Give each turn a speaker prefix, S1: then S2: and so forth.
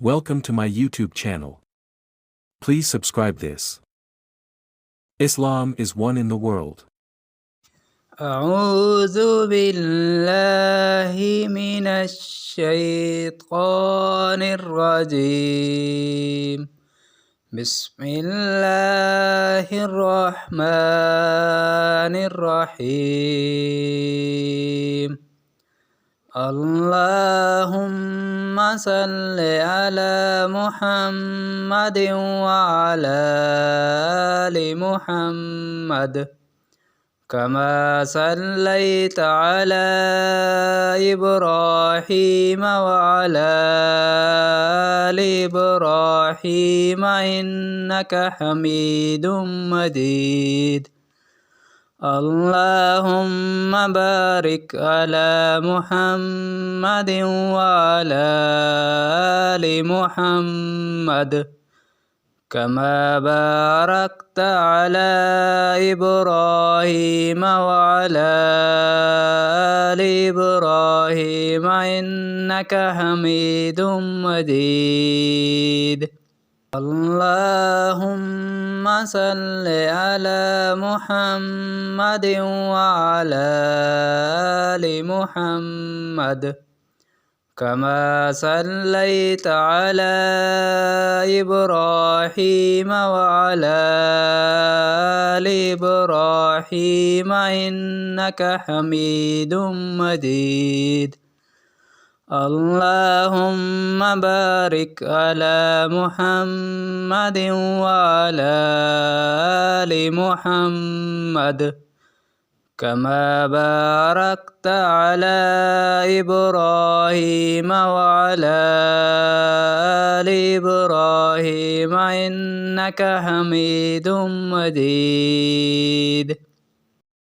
S1: Welcome to my YouTube channel. Please subscribe this. Islam is one in the world.
S2: أعوذ بالله من الشيطان الرجيم بسم الله الرحمن الرحيم اللهم صل على محمد وعلى آل محمد كما صليت على إبراهيم وعلى آل إبراهيم إنك حميد مجيد اللهم بارك على محمد وعلى آل محمد كما باركت على إبراهيم وعلى آل إبراهيم إنك حميد مجيد اللهم صل على محمد وعلى آل محمد كما صليت على إبراهيم وعلى آل إبراهيم إنك حميد مجيد اللهم بارك على محمد وعلى آل محمد كما باركت على إبراهيم وعلى آل إبراهيم إنك حميد مجيد